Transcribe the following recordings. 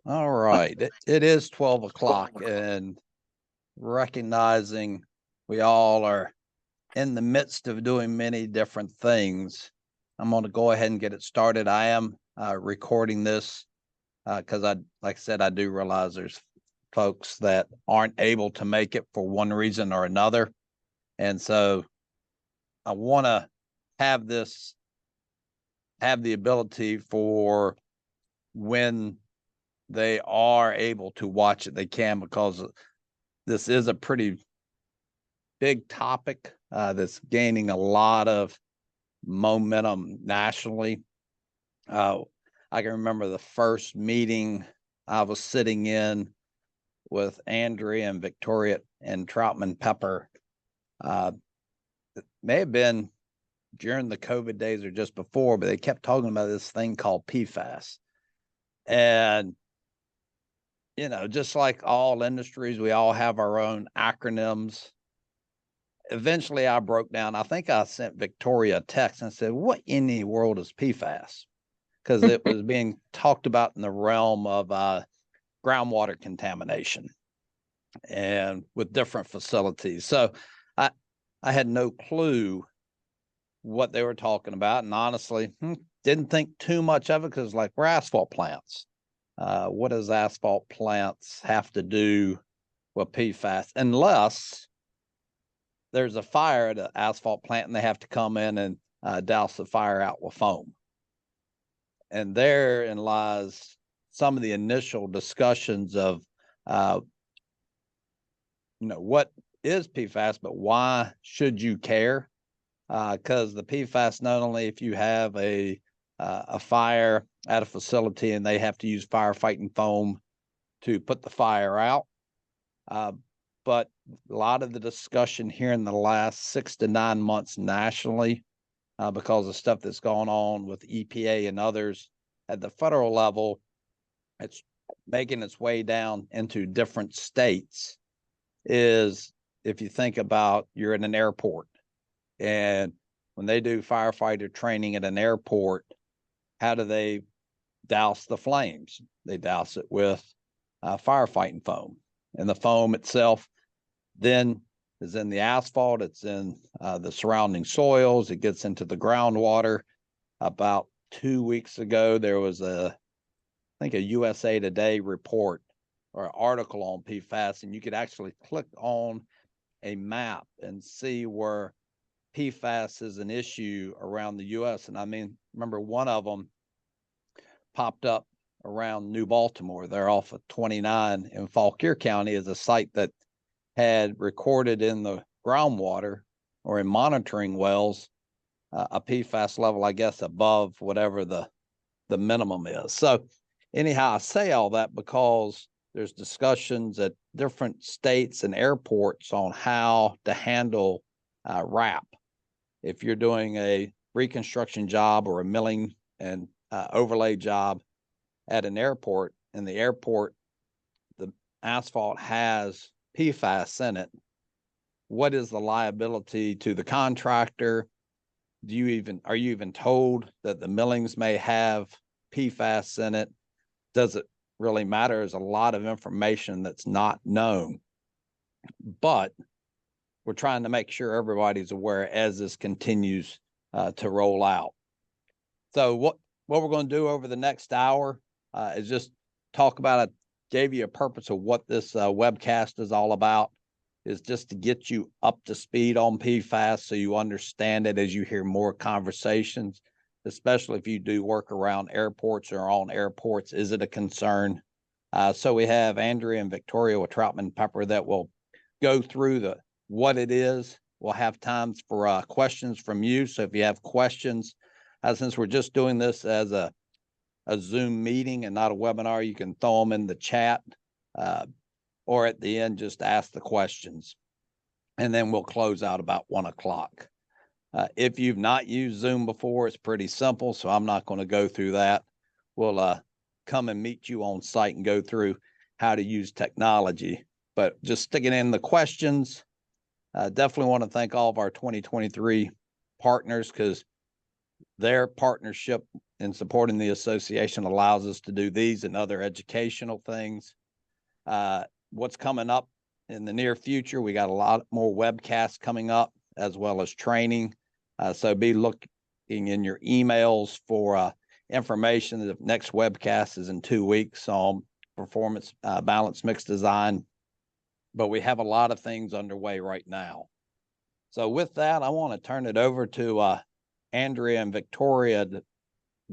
All right. It is 12 o'clock, and recognizing we all are in the midst of doing many different things, I'm going to go ahead and get it started. I am recording this because like I said, I do realize there's folks that aren't able to make it for one reason or another. And so I want to have have the ability for when they are able to watch it, they can, because this is a pretty big topic that's gaining a lot of momentum nationally. I can remember the first meeting I was sitting in with Andrea and Victoria and Troutman Pepper. It may have been during the COVID days or just before, but they kept talking about this thing called PFAS. And just like all industries, we all have our own acronyms. Eventually, I broke down. I think I sent Victoria a text and said, "What in the world is PFAS?" Because it was being talked about in the realm of groundwater contamination and with different facilities. So I had no clue what they were talking about. And honestly, didn't think too much of it because, like, we're asphalt plants. What does asphalt plants have to do with PFAS? Unless there's a fire at an asphalt plant and they have to come in and douse the fire out with foam. And therein lies some of the initial discussions of, what is PFAS, but why should you care? Because the PFAS, not only if you have a fire at a facility and they have to use firefighting foam to put the fire out, but a lot of the discussion here in the last 6 to 9 months nationally, because of stuff that's gone on with EPA and others at the federal level, it's making its way down into different states, is if you think about, you're in an airport, and when they do firefighter training at an airport, how do they douse the flames? They douse it with firefighting foam. And the foam itself then is in the asphalt. It's in the surrounding soils. It gets into the groundwater. About 2 weeks ago, there was I think a USA Today report or article on PFAS, and you could actually click on a map and see where PFAS is an issue around the U.S. And I mean, remember, one of them popped up around New Baltimore. They're off of 29 in Fauquier County, is a site that had recorded in the groundwater or in monitoring wells a PFAS level, I guess, above whatever the minimum is. So anyhow, I say all that because there's discussions at different states and airports on how to handle RAP. If you're doing a reconstruction job or a milling and overlay job at an airport, and the airport, the asphalt has PFAS in it, what is the liability to the contractor? Are you even told that the millings may have PFAS in it? Does it really matter? There's a lot of information that's not known, but we're trying to make sure everybody's aware as this continues to roll out. So what we're going to do over the next hour is just talk about it. Gave you a purpose of what this webcast is all about, is just to get you up to speed on PFAS so you understand it as you hear more conversations, especially if you do work around airports or on airports. Is it a concern? So we have Andrea and Victoria with Troutman Pepper that will go through what it is. We'll have times for questions from you. So if you have questions, since we're just doing this as a Zoom meeting and not a webinar, you can throw them in the chat, or at the end, just ask the questions. And then we'll close out about 1 o'clock. If you've not used Zoom before, it's pretty simple, so I'm not going to go through that. We'll come and meet you on site and go through how to use technology. But just sticking in the questions, definitely want to thank all of our 2023 partners, because their partnership in supporting the association allows us to do these and other educational things. What's coming up in the near future, we got a lot more webcasts coming up, as well as training. So be looking in your emails for information. The next webcast is in 2 weeks on performance balance mix design. But we have a lot of things underway right now. So with that, I want to turn it over to Andrea and Victoria to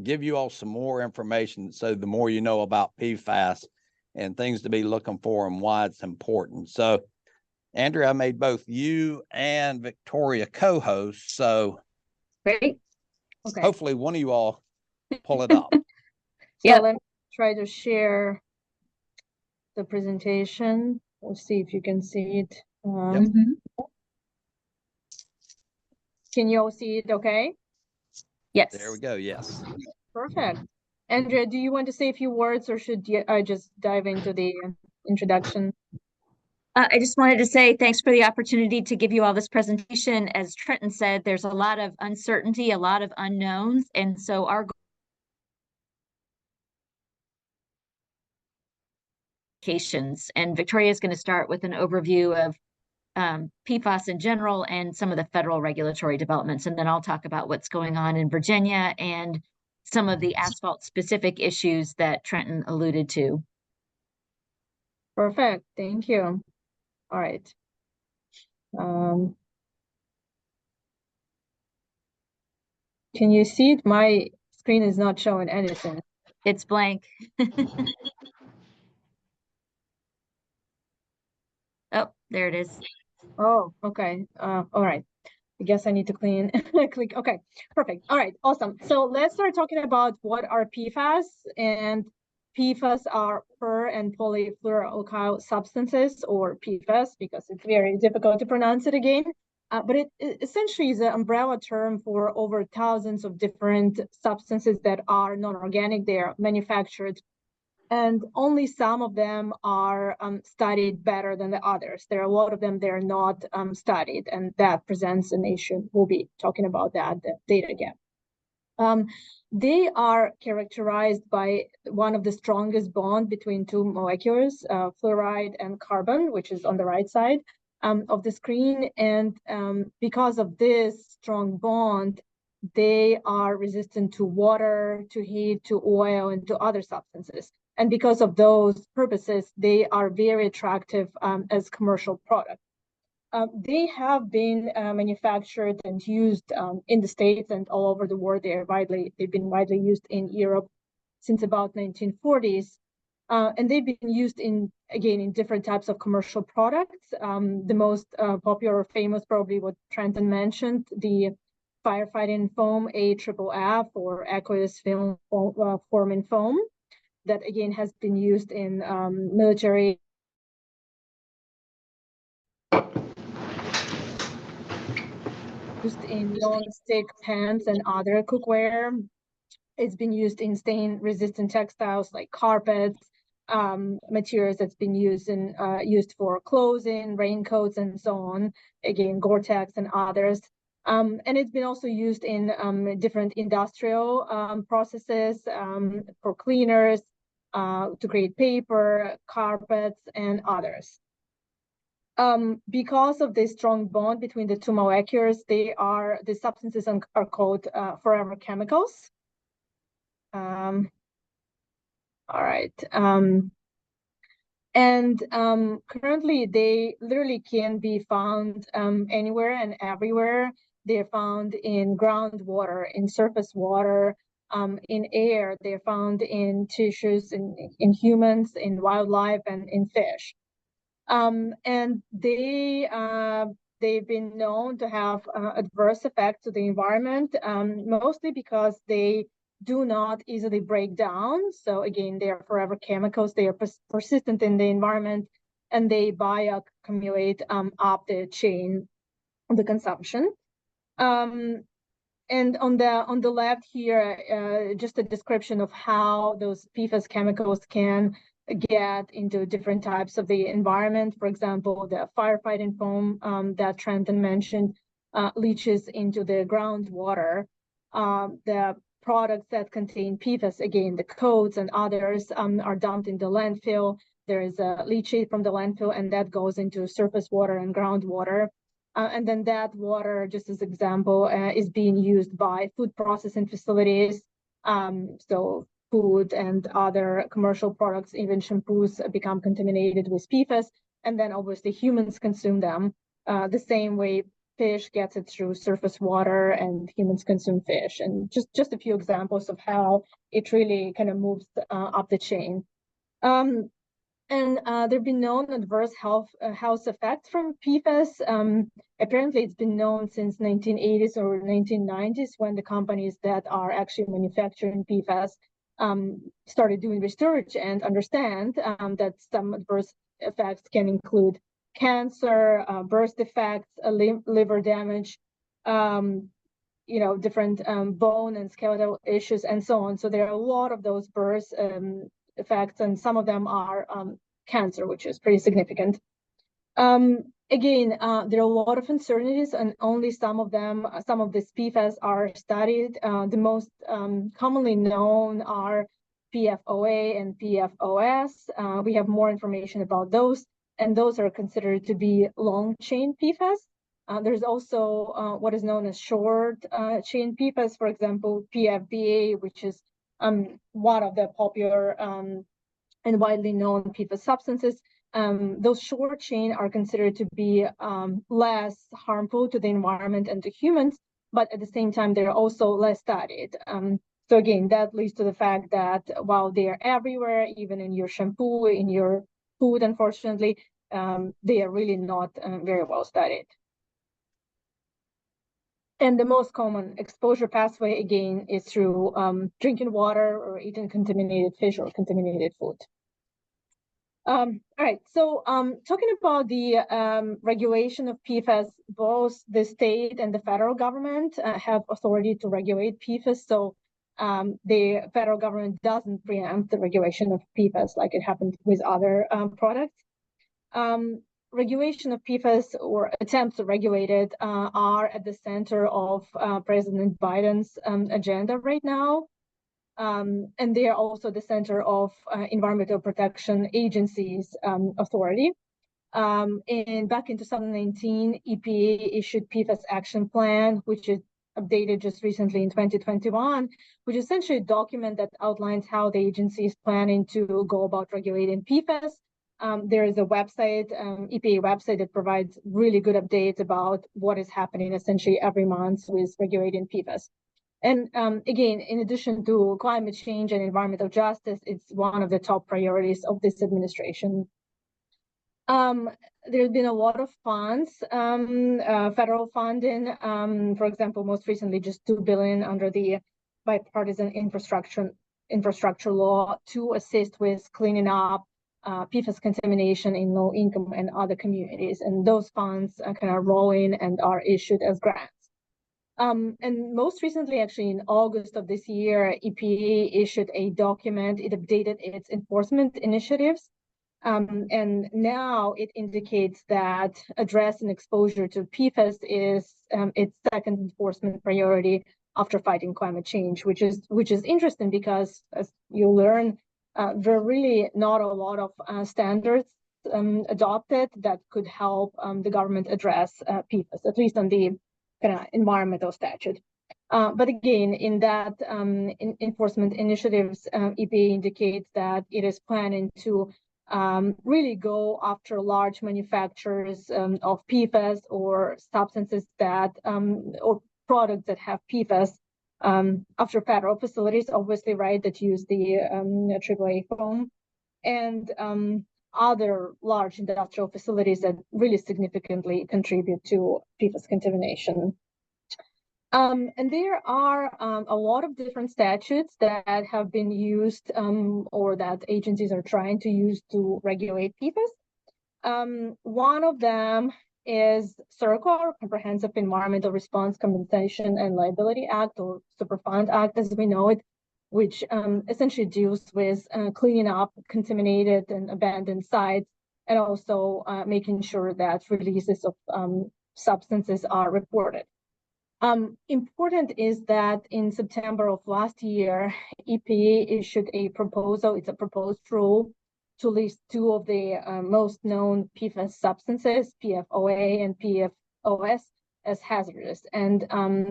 give you all some more information. So the more you know about PFAS and things to be looking for and why it's important. So Andrea, I made both you and Victoria co-hosts. So great. Okay. Hopefully one of you all pull it up. Yeah. So let me try to share the presentation. We'll see if you can see it. Yep. Can you all see it okay? Yes. There we go. Yes. Perfect. Andrea, do you want to say a few words, or should I just dive into the introduction? I just wanted to say thanks for the opportunity to give you all this presentation. As Trenton said, there's a lot of uncertainty, a lot of unknowns, and so our and Victoria is going to start with an overview of PFAS in general and some of the federal regulatory developments, and then I'll talk about what's going on in Virginia and some of the asphalt specific issues that Trenton alluded to. Perfect. Thank you. All right. Can you see it? My screen is not showing anything. It's blank. Oh, there it is. Oh, okay. All right. I guess I need to click. Okay, perfect. All right, awesome. So let's start talking about what are PFAS. And PFAS are per and polyfluorinated substances, or PFAS, because it's very difficult to pronounce it again. But it essentially is an umbrella term for over thousands of different substances that are non-organic. They are manufactured, and only some of them are studied better than the others. There are a lot of them that are not studied, and that presents an issue. We'll be talking about that, the data gap. They are characterized by one of the strongest bond between two molecules, fluoride and carbon, which is on the right side of the screen. And because of this strong bond, they are resistant to water, to heat, to oil, and to other substances. And because of those purposes, they are very attractive as commercial products. They have been manufactured and used in the States and all over the world. They've been widely used in Europe since about 1940s. And they've been used in different types of commercial products. The most popular or famous, probably what Trenton mentioned, the firefighting foam, AFFF, or aqueous film forming foam, that again has been used in military used in non-stick pans and other cookware. It's been used in stain-resistant textiles like carpets, materials that's been used for clothing, raincoats, and so on. Again, Gore-Tex and others. And it's been also used in different industrial processes for cleaners, to create paper, carpets, and others. Because of the strong bond between the two molecules, the substances are called forever chemicals. All right. Currently, they literally can be found anywhere and everywhere. They're found in groundwater, in surface water, in air. They're found in tissues, in humans, in wildlife, and in fish. And they've been known to have adverse effects to the environment, mostly because they do not easily break down. So again, they are forever chemicals. They are persistent in the environment, and they bioaccumulate up the chain of the consumption. And on the left here, just a description of how those PFAS chemicals can get into different types of the environment. For example, the firefighting foam that Trenton mentioned leaches into the groundwater. the products that contain PFAS, again, the coats and others are dumped in the landfill. There is a leachate from the landfill, and that goes into surface water and groundwater. And then that water, just as example, is being used by food processing facilities. So food and other commercial products, even shampoos, become contaminated with PFAS. And then obviously humans consume them the same way fish gets it through surface water and humans consume fish. And just a few examples of how it really kind of moves up the chain. And there have been known adverse health effects from PFAS. Apparently, it's been known since 1980s or 1990s when the companies that are actually manufacturing PFAS started doing research and understand that some adverse effects can include cancer, birth defects, liver damage, different bone and skeletal issues, and so on. So there are a lot of those birth effects, and some of them are cancer, which is pretty significant. Again, there are a lot of uncertainties, and only some of these PFAS are studied. The most commonly known are PFOA and PFOS. We have more information about those, and those are considered to be long-chain PFAS. There's also what is known as short-chain PFAS, for example, PFBA, which is one of the popular and widely known PFAS substances. Those short chain are considered to be less harmful to the environment and to humans, but at the same time, they're also less studied. So again, that leads to the fact that while they're everywhere, even in your shampoo, in your food, unfortunately, they are really not very well studied. And the most common exposure pathway, again, is through drinking water or eating contaminated fish or contaminated food. All right, so talking about the regulation of PFAS, both the state and the federal government have authority to regulate PFAS. So the federal government doesn't preempt the regulation of PFAS like it happened with other products. Regulation of PFAS or attempts to regulate it are at the center of President Biden's agenda right now. And they are also the center of Environmental Protection Agency's authority. And back in 2019, EPA issued PFAS Action Plan, which is updated just recently in 2021, which essentially a document that outlines how the agency is planning to go about regulating PFAS. There is a website, EPA website, that provides really good updates about what is happening essentially every month with regulating PFAS. And again, in addition to climate change and environmental justice, it's one of the top priorities of this administration. There's been a lot of funds, federal funding, for example, most recently just $2 billion under the bipartisan infrastructure law to assist with cleaning up PFAS contamination in low-income and other communities. And those funds kind of roll in and are issued as grants. And most recently, actually in August of this year, EPA issued a document. It updated its enforcement initiatives. And now it indicates that addressing exposure to PFAS is its second enforcement priority after fighting climate change, which is interesting because, as you learn, there are really not a lot of standards adopted that could help the government address PFAS, at least on the kind of environmental statute. But again, in that enforcement initiatives, EPA indicates that it is planning to really go after large manufacturers of PFAS or substances that, or products that have PFAS after federal facilities, obviously, right, that use the AAA foam, and other large industrial facilities that really significantly contribute to PFAS contamination. And there are a lot of different statutes that have been used or that agencies are trying to use to regulate PFAS. One of them is CERCLA, or Comprehensive Environmental Response Compensation and Liability Act, or Superfund Act as we know it, which essentially deals with cleaning up contaminated and abandoned sites, and also making sure that releases of substances are reported. Important is that in September of last year, EPA issued a proposal. It's a proposed rule to list two of the most known PFAS substances, PFOA and PFOS, as hazardous. And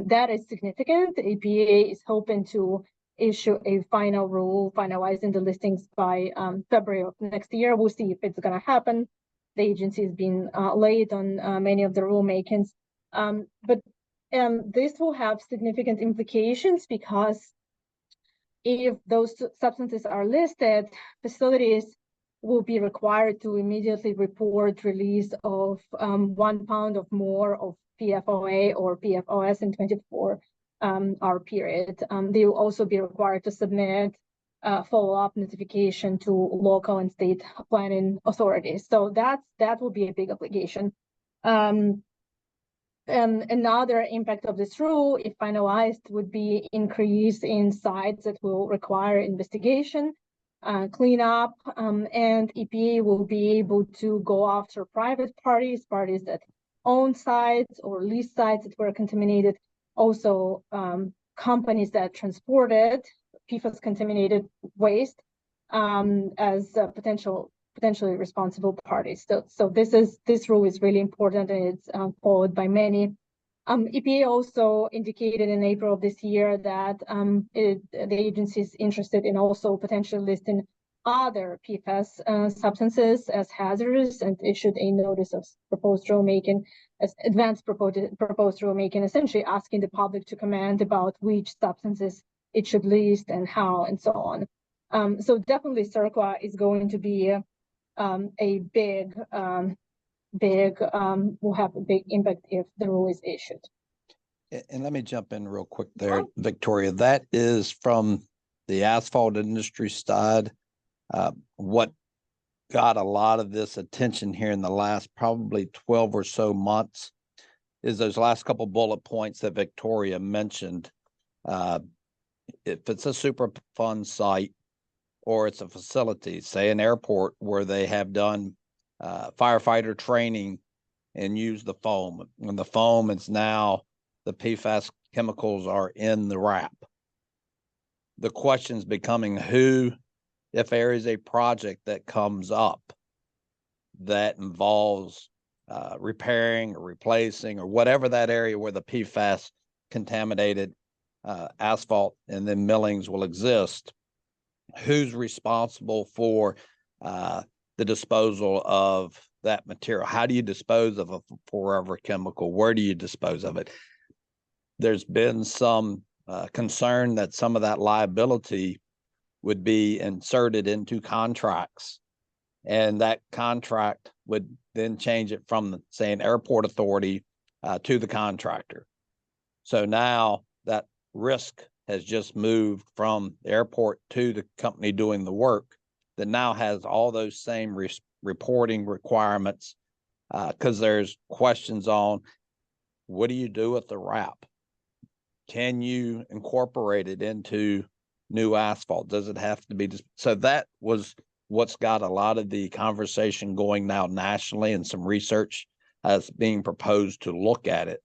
that is significant. The EPA is hoping to issue a final rule, finalizing the listings by February of next year. We'll see if it's going to happen. The agency has been late on many of the rulemakings. But this will have significant implications because if those substances are listed, facilities will be required to immediately report release of 1 pound or more of PFOA or PFOS in 24-hour period. They will also be required to submit follow-up notification to local and state planning authorities. So that will be a big obligation. And another impact of this rule, if finalized, would be increase in sites that will require investigation, cleanup, and EPA will be able to go after private parties that own sites or lease sites that were contaminated, also companies that transported PFAS contaminated waste as potentially responsible parties. So this rule is really important, and it's followed by many. EPA also indicated in April of this year that the agency is interested in also potentially listing other PFAS substances as hazardous, and issued a notice of proposed rulemaking, as advanced proposed rulemaking, essentially asking the public to comment about which substances it should list and how and so on. So definitely CERCLA is going to be a big will have a big impact if the rule is issued. And let me jump in real quick there, Victoria. That is from the asphalt industry side. What got a lot of this attention here in the last probably 12 or so months is those last couple bullet points that Victoria mentioned. If it's a Superfund site or it's a facility, say an airport where they have done firefighter training and use the foam, and the foam is now the PFAS chemicals are in the wrap. The question is becoming if there is a project that comes up that involves repairing or replacing or whatever that area where the PFAS contaminated asphalt and then millings will exist, who's responsible for the disposal of that material? How do you dispose of a forever chemical? Where do you dispose of it? There's been some concern that some of that liability would be inserted into contracts, and that contract would then change it from, say, an airport authority to the contractor. So now that risk has just moved from the airport to the company doing the work that now has all those same reporting requirements, because there's questions on what do you do with the wrap? Can you incorporate it into new asphalt? Does it have to be? So that was what's got a lot of the conversation going now nationally, and some research is being proposed to look at it.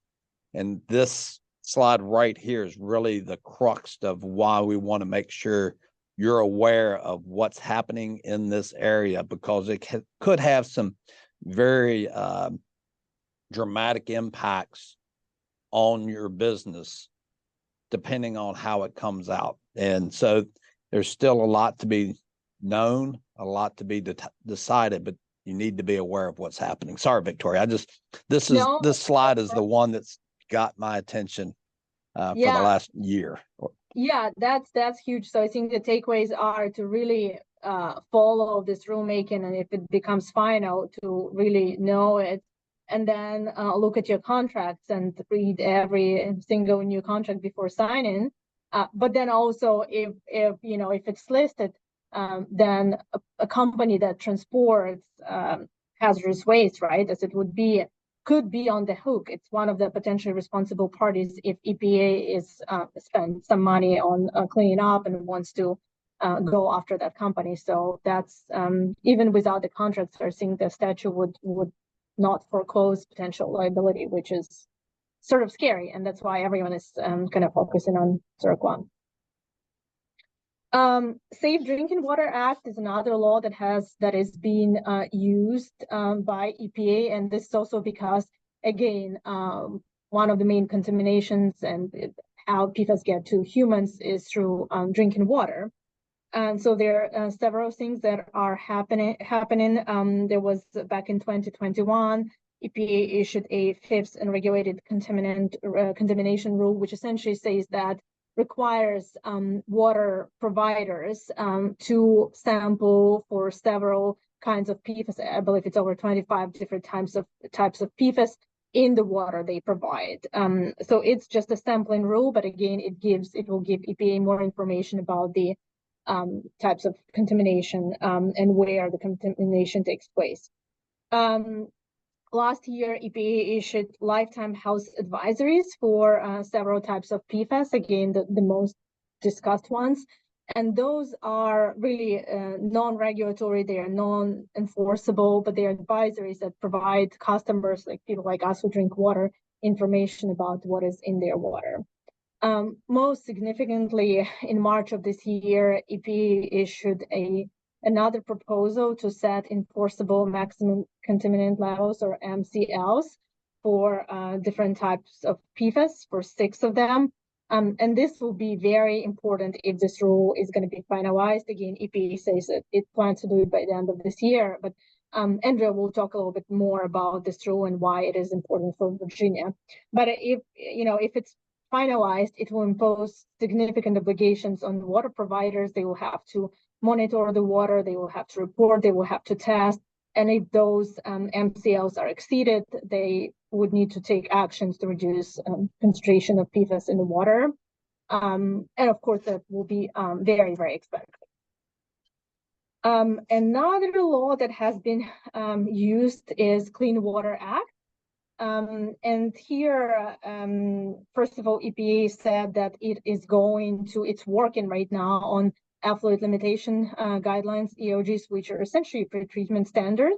And this slide right here is really the crux of why we want to make sure you're aware of what's happening in this area, because it could have some very dramatic impacts on your business depending on how it comes out. And so there's still a lot to be known, a lot to be decided, but you need to be aware of what's happening. Sorry, Victoria. This slide is the one that's got my attention for the last year. Yeah, that's huge. So I think the takeaways are to really follow this rulemaking, and if it becomes final, to really know it, and then look at your contracts and read every single new contract before signing. But then also, if it's listed, then a company that transports hazardous waste, right, as it would be, could be on the hook. It's one of the potentially responsible parties if EPA is spent some money on cleaning up and wants to go after that company. So that's even without the contracts, I think the statute would not foreclose potential liability, which is sort of scary, and that's why everyone is kind of focusing on Zurich 1. Safe Drinking Water Act is another law that is being used by EPA, and this is also because, again, one of the main contaminations and how PFAS get to humans is through drinking water. And so there are several things that are happening. There was back in 2021, EPA issued a fifth unregulated contamination rule, which essentially says that requires water providers to sample for several kinds of PFAS. I believe it's over 25 different types of PFAS in the water they provide. So it's just a sampling rule, but again, it will give EPA more information about the types of contamination and where the contamination takes place. Last year, EPA issued lifetime health advisories for several types of PFAS, again, the most discussed ones. And those are really non-regulatory, they are non-enforceable, but they are advisories that provide customers, like people like us who drink water, information about what is in their water. Most significantly, in March of this year, EPA issued another proposal to set enforceable maximum contaminant levels, or MCLs, for different types of PFAS, for 6 of them. And this will be very important if this rule is going to be finalized. Again, EPA says that it plans to do it by the end of this year, but Andrea will talk a little bit more about this rule and why it is important for Virginia. But if it's finalized, it will impose significant obligations on water providers. They will have to monitor the water, they will have to report, they will have to test, and if those MCLs are exceeded, they would need to take actions to reduce concentration of PFAS in the water. And of course, that will be very, very expensive. Another law that has been used is Clean Water Act. And here, first of all, EPA said that it's working right now on effluent limitation guidelines, ELGs, which are essentially pretreatment standards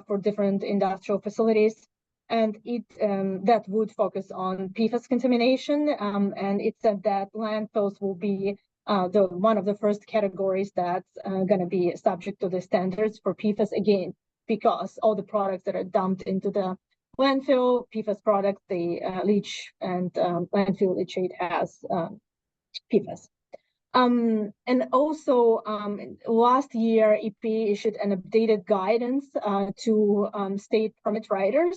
for different industrial facilities. And that would focus on PFAS contamination. And it said that landfills will be one of the first categories that's going to be subject to the standards for PFAS, again, because all the products that are dumped into the landfill, PFAS products, they leach, and landfill leachate has PFAS. And also, last year, EPA issued an updated guidance to state permit writers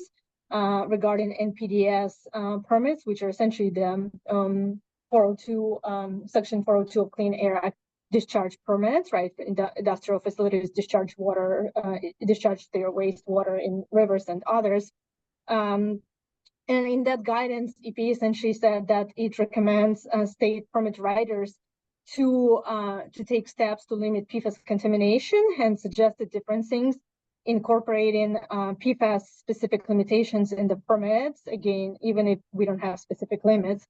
regarding NPDES permits, which are essentially the 402, Section 402 of Clean Air Act discharge permits, right? Industrial facilities discharge their wastewater in rivers and others. And in that guidance, EPA essentially said that it recommends state permit writers to take steps to limit PFAS contamination, and suggested different things, incorporating PFAS-specific limitations in the permits, again, even if we don't have specific limits,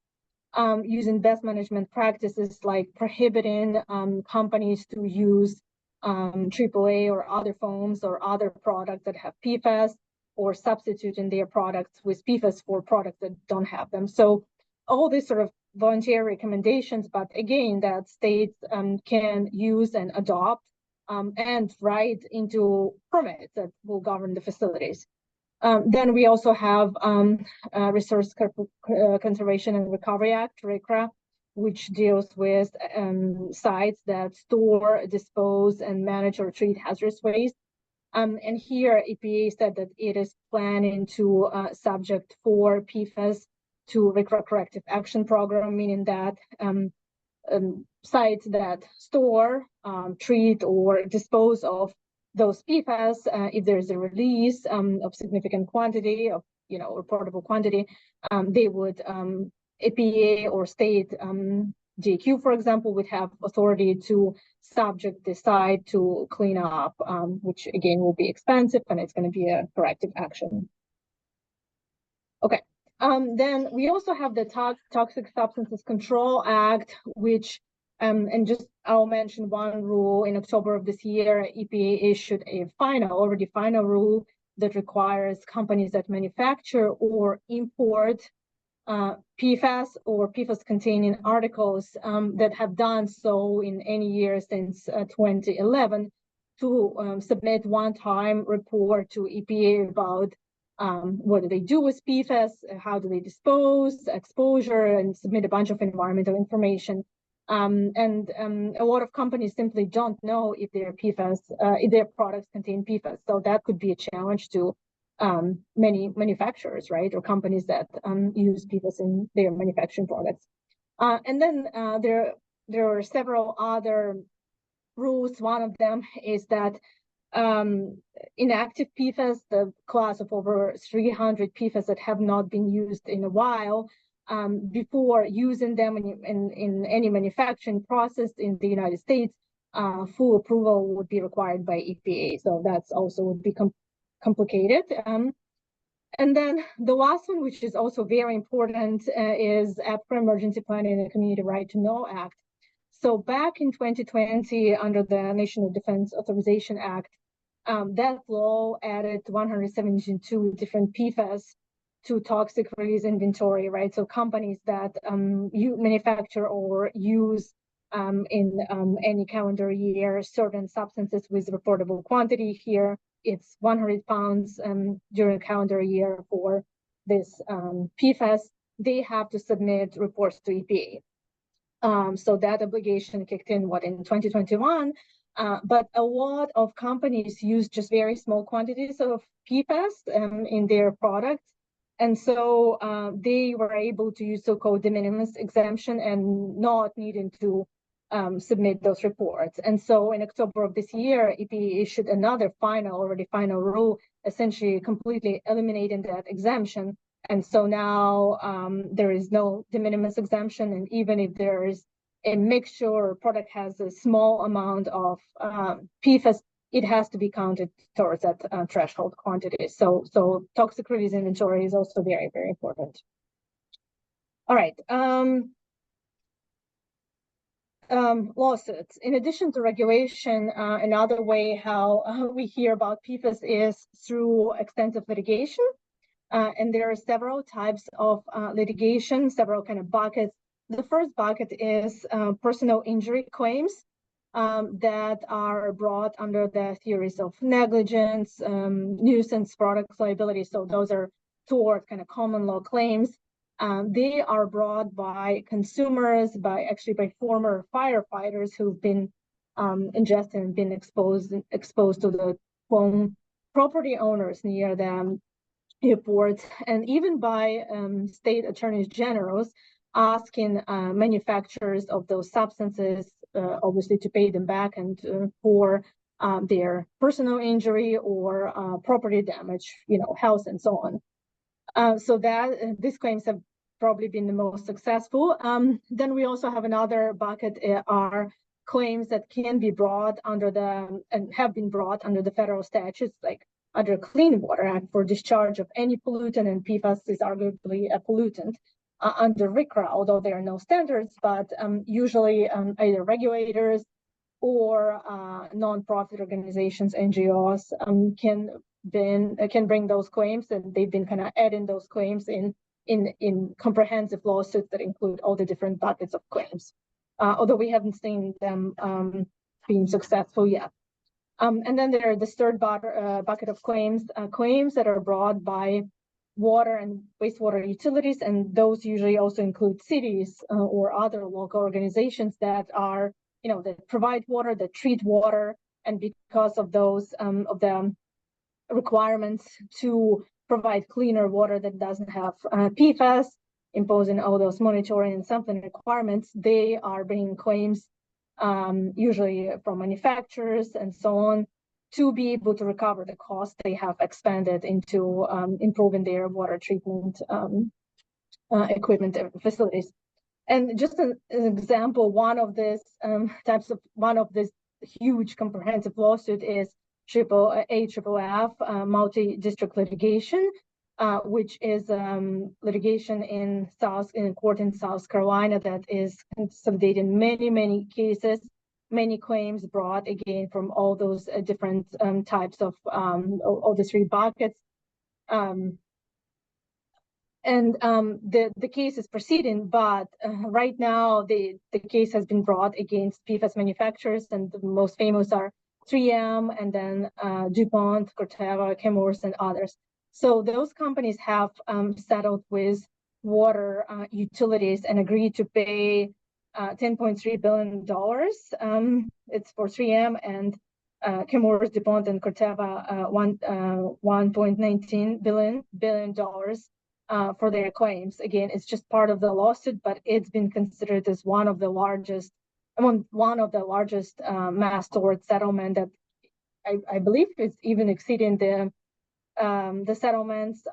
using best management practices like prohibiting companies to use AAA or other foams or other products that have PFAS, or substituting their products with PFAS for products that don't have them. So all these sort of voluntary recommendations, but again, that states can use and adopt and write into permits that will govern the facilities. Then we also have Resource Conservation and Recovery Act, RCRA, which deals with sites that store, dispose, and manage or treat hazardous waste. And here, EPA said that it is planning to subject 4 PFAS to RCRA corrective action program, meaning that sites that store, treat, or dispose of those PFAS, if there's a release of significant quantity of, reportable quantity, they would, EPA or state DQ, for example, would have authority to subject the site to clean up, which again will be expensive, and it's going to be a corrective action. Okay. Then we also have the Toxic Substances Control Act, which, and just I'll mention one rule. In October of this year, EPA issued a final rule that requires companies that manufacture or import PFAS or PFAS-containing articles that have done so in any year since 2011 to submit one-time report to EPA about what do they do with PFAS, how do they dispose, exposure, and submit a bunch of environmental information. And a lot of companies simply don't know if their PFAS, if their products contain PFAS. So that could be a challenge to many manufacturers, right, or companies that use PFAS in their manufacturing products. And then there are several other rules. One of them is that inactive PFAS, the class of over 300 PFAS that have not been used in a while, before using them in any manufacturing process in the United States, full approval would be required by EPA. So that's also would be complicated. And then the last one, which is also very important, is African Emergency Planning and Community Right to Know Act. So back in 2020, under the National Defense Authorization Act, that law added 172 different PFAS to toxic release inventory, right? So companies that you manufacture or use in any calendar year certain substances with reportable quantity. Here it's 100 pounds during a calendar year for this PFAS. They have to submit reports to EPA. So that obligation kicked in, in 2021? But a lot of companies use just very small quantities of PFAS in their products. And so they were able to use so-called de minimis exemption and not needing to submit those reports. And so in October of this year, EPA issued another final rule, essentially completely eliminating that exemption. And so now there is no de minimis exemption. And even if there is a mixture or product has a small amount of PFAS, it has to be counted towards that threshold quantity. So toxic release inventory is also very, very important. All right. Lawsuits. In addition to regulation, another way how we hear about PFAS is through extensive litigation. And there are several types of litigation, several kind of buckets. The first bucket is personal injury claims that are brought under the theories of negligence, nuisance, products liability. So those are toward kind of common law claims. They are brought by consumers, by former firefighters who've been ingested and been exposed to the property owners near them, airports, and even by state attorneys generals asking manufacturers of those substances, obviously, to pay them back and for their personal injury or property damage, health and so on. So that these claims have probably been the most successful. Then we also have another bucket are claims that can be brought under and have been brought under the federal statutes, like under Clean Water Act for discharge of any pollutant, and PFAS is arguably a pollutant. Under RCRA, although there are no standards, but usually either regulators or nonprofit organizations, NGOs, can bring those claims, and they've been kind of adding those claims in comprehensive lawsuits that include all the different buckets of claims, although we haven't seen them being successful yet. And then there are the third bucket of claims that are brought by water and wastewater utilities, and those usually also include cities or other local organizations that are, that provide water, that treat water, and because of those of the requirements to provide cleaner water that doesn't have PFAS, imposing all those monitoring and sampling requirements, they are bringing claims usually from manufacturers and so on, to be able to recover the cost they have expended into improving their water treatment equipment and facilities. And just an example, one of this huge comprehensive lawsuit is AFFF, multi-district litigation, which is litigation in a court in South Carolina that is consolidating many cases, many claims brought again from all those different types of all the three buckets. And the case is proceeding, but right now the case has been brought against PFAS manufacturers, and the most famous are 3M, and then DuPont, Corteva, Chemours, and others. So those companies have settled with water utilities and agreed to pay $10.3 billion. It's for 3M, and Chemours, DuPont, and Corteva $1.19 billion for their claims. Again, it's just part of the lawsuit, but it's been considered as one of the largest mass tort settlement that I believe is even exceeding the settlements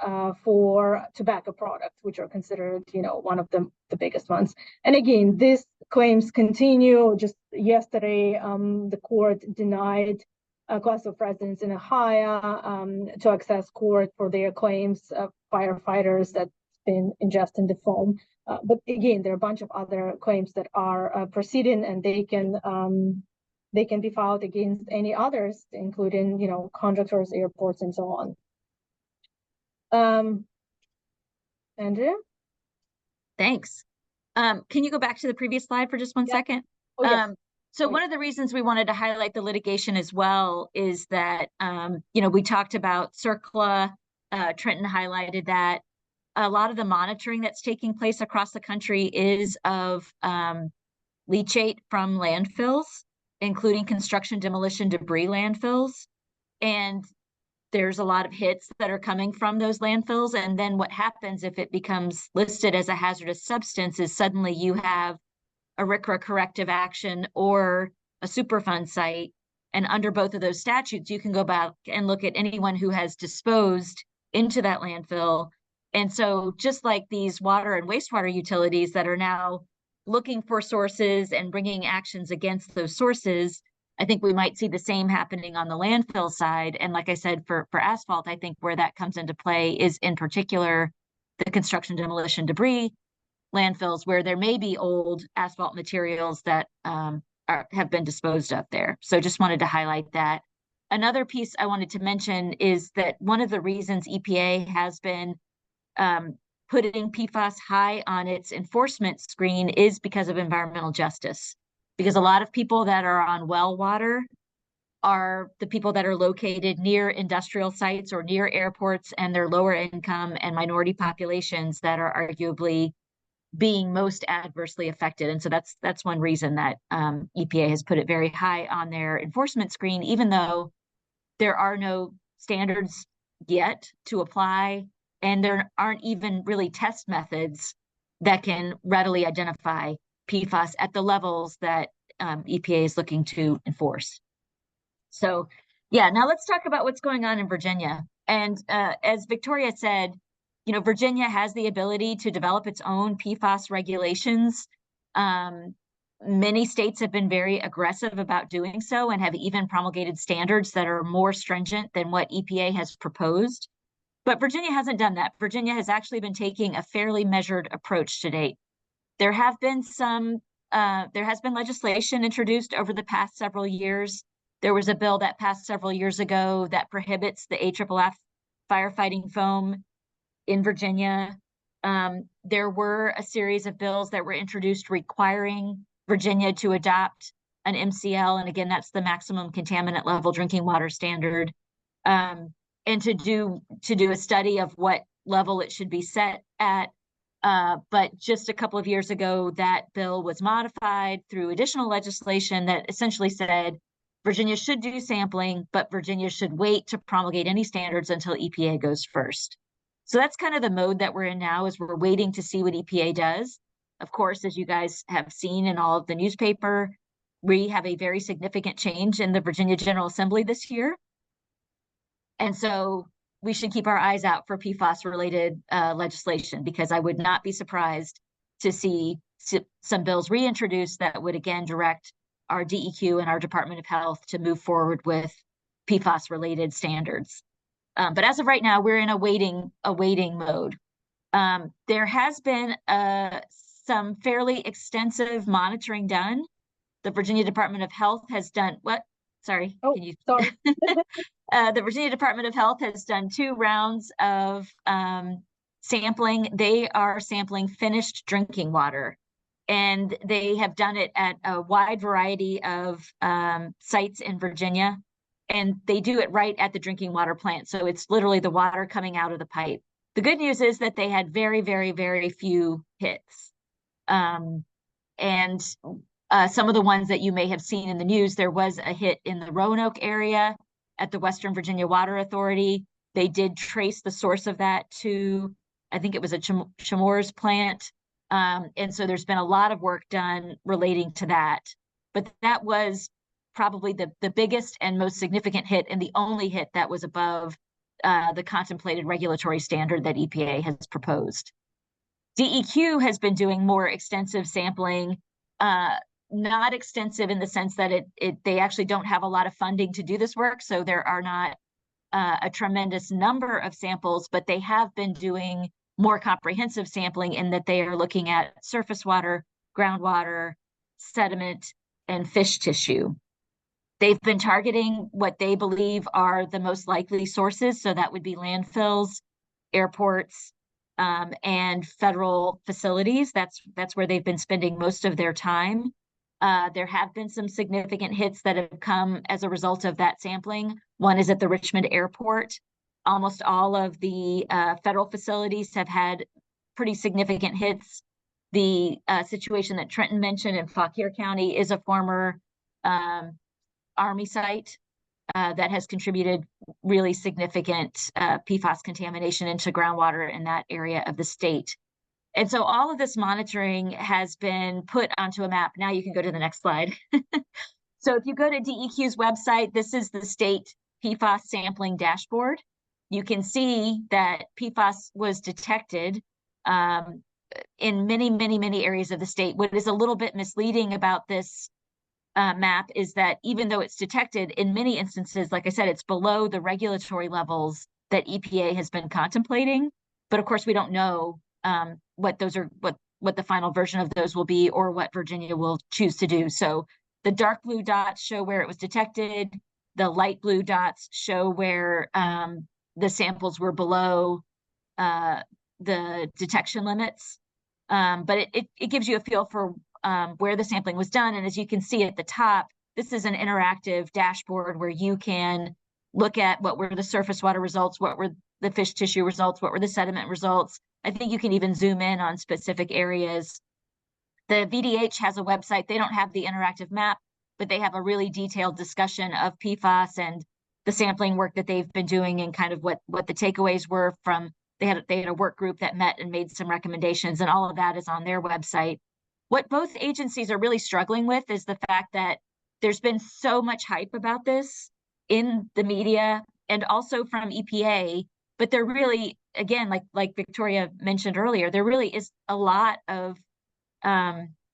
for tobacco products, which are considered, one of the biggest ones. And again, these claims continue. Just yesterday, the court denied a class of residents in Ohio to access court for their claims of firefighters that's been ingesting the foam. But again, there are a bunch of other claims that are proceeding, and they can be filed against any others, including, contractors, airports, and so on. Andrea? Thanks. Can you go back to the previous slide for just one second? Oh, yes. So one of the reasons we wanted to highlight the litigation as well is that, we talked about CERCLA, Trenton highlighted that. A lot of the monitoring that's taking place across the country is of leachate from landfills, including construction demolition debris landfills. And there's a lot of hits that are coming from those landfills. And then what happens if it becomes listed as a hazardous substance is suddenly you have a RCRA corrective action or a Superfund site. And under both of those statutes, you can go back and look at anyone who has disposed into that landfill. And so just like these water and wastewater utilities that are now looking for sources and bringing actions against those sources, I think we might see the same happening on the landfill side. And like I said, for asphalt, I think where that comes into play is in particular the construction demolition debris landfills, where there may be old asphalt materials that have been disposed of there. So just wanted to highlight that. Another piece I wanted to mention is that one of the reasons EPA has been putting PFAS high on its enforcement screen is because of environmental justice. Because a lot of people that are on well water are the people that are located near industrial sites or near airports, and they're lower income and minority populations that are arguably being most adversely affected. And so that's one reason that EPA has put it very high on their enforcement screen, even though there are no standards yet to apply, and there aren't even really test methods that can readily identify PFAS at the levels that EPA is looking to enforce. So yeah, now let's talk about what's going on in Virginia. And as Victoria said, Virginia has the ability to develop its own PFAS regulations. Many states have been very aggressive about doing so and have even promulgated standards that are more stringent than what EPA has proposed. But Virginia hasn't done that. Virginia has actually been taking a fairly measured approach to date. There has been legislation introduced over the past several years. There was a bill that passed several years ago that prohibits the AFFF firefighting foam in Virginia. There were a series of bills that were introduced requiring Virginia to adopt an MCL, and again, that's the maximum contaminant level drinking water standard, and to do a study of what level it should be set at. But just a couple of years ago, that bill was modified through additional legislation that essentially said Virginia should do sampling, but Virginia should wait to promulgate any standards until EPA goes first. So that's kind of the mode that we're in now, is we're waiting to see what EPA does. Of course, as you guys have seen in all of the newspaper, we have a very significant change in the Virginia General Assembly this year. And so we should keep our eyes out for PFAS-related legislation, because I would not be surprised to see some bills reintroduced that would again direct our DEQ and our Department of Health to move forward with PFAS-related standards. But as of right now, we're in a waiting mode. There has been some fairly extensive monitoring done. The Virginia Department of Health has done what? Sorry. Oh, can you... sorry. The Virginia Department of Health has done 2 rounds of sampling. They are sampling finished drinking water, and they have done it at a wide variety of sites in Virginia, and they do it right at the drinking water plant. So it's literally the water coming out of the pipe. The good news is that they had very, very, very few hits. And some of the ones that you may have seen in the news, there was a hit in the Roanoke area at the Western Virginia Water Authority. They did trace the source of that to, I think it was a Chemours plant. And so there's been a lot of work done relating to that. But that was probably the biggest and most significant hit, and the only hit that was above the contemplated regulatory standard that EPA has proposed. DEQ has been doing more extensive sampling, not extensive in the sense that they actually don't have a lot of funding to do this work, so there are not a tremendous number of samples, but they have been doing more comprehensive sampling in that they are looking at surface water, groundwater, sediment, and fish tissue. They've been targeting what they believe are the most likely sources, so that would be landfills, airports, and federal facilities. That's where they've been spending most of their time. There have been some significant hits that have come as a result of that sampling. One is at the Richmond Airport. Almost all of the federal facilities have had pretty significant hits. The situation that Trenton mentioned in Fauquier County is a former Army site that has contributed really significant PFAS contamination into groundwater in that area of the state. And so all of this monitoring has been put onto a map. Now you can go to the next slide. So if you go to DEQ's website, this is the state PFAS sampling dashboard. You can see that PFAS was detected in many, many, many areas of the state. What is a little bit misleading about this map is that even though it's detected, in many instances, like I said, it's below the regulatory levels that EPA has been contemplating. But of course, we don't know what those are, what the final version of those will be, or what Virginia will choose to do. So the dark blue dots show where it was detected. The light blue dots show where the samples were below the detection limits. But it gives you a feel for where the sampling was done. And as you can see at the top, this is an interactive dashboard where you can look at what were the surface water results, what were the fish tissue results, what were the sediment results. I think you can even zoom in on specific areas. The VDH has a website. They don't have the interactive map, but they have a really detailed discussion of PFAS and the sampling work that they've been doing, and kind of what the takeaways were from, they had a work group that met and made some recommendations, and all of that is on their website. What both agencies are really struggling with is the fact that there's been so much hype about this in the media and also from EPA, but there really, again, like Victoria mentioned earlier, there really is a lot of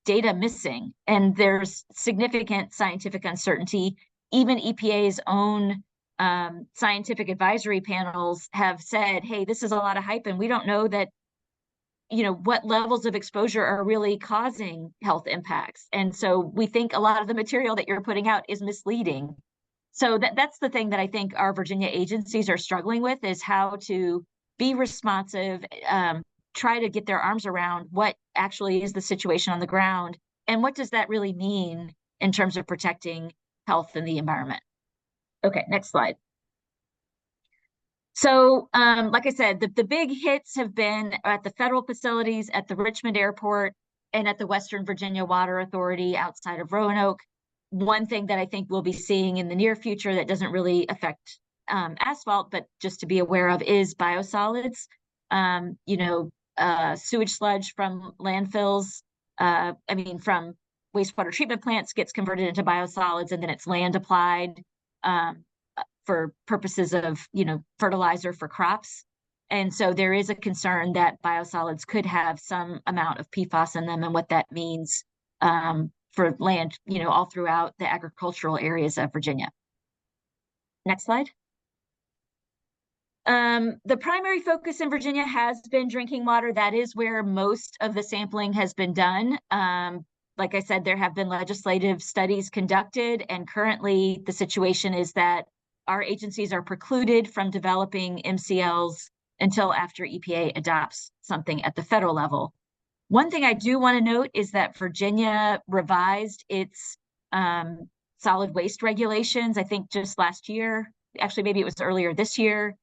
data missing, and there's significant scientific uncertainty. Even EPA's own scientific advisory panels have said, hey, this is a lot of hype, and we don't know that, you know, what levels of exposure are really causing health impacts. And so we think a lot of the material that you're putting out is misleading. So that's the thing that I think our Virginia agencies are struggling with, is how to be responsive, try to get their arms around what actually is the situation on the ground, and what does that really mean in terms of protecting health and the environment. Okay, next slide. So, like I said, the big hits have been at the federal facilities, at the Richmond Airport, and at the Western Virginia Water Authority outside of Roanoke. One thing that I think we'll be seeing in the near future that doesn't really affect asphalt, but just to be aware of, is biosolids. Sewage sludge from landfills, from wastewater treatment plants gets converted into biosolids, and then it's land applied for purposes of, fertilizer for crops. And so there is a concern that biosolids could have some amount of PFAS in them, and what that means for land, all throughout the agricultural areas of Virginia. Next slide. The primary focus in Virginia has been drinking water. That is where most of the sampling has been done. Like I said, there have been legislative studies conducted, and currently the situation is that our agencies are precluded from developing MCLs until after EPA adopts something at the federal level. One thing I do want to note is that Virginia revised its solid waste regulations, I think just last year, actually maybe it was earlier this year.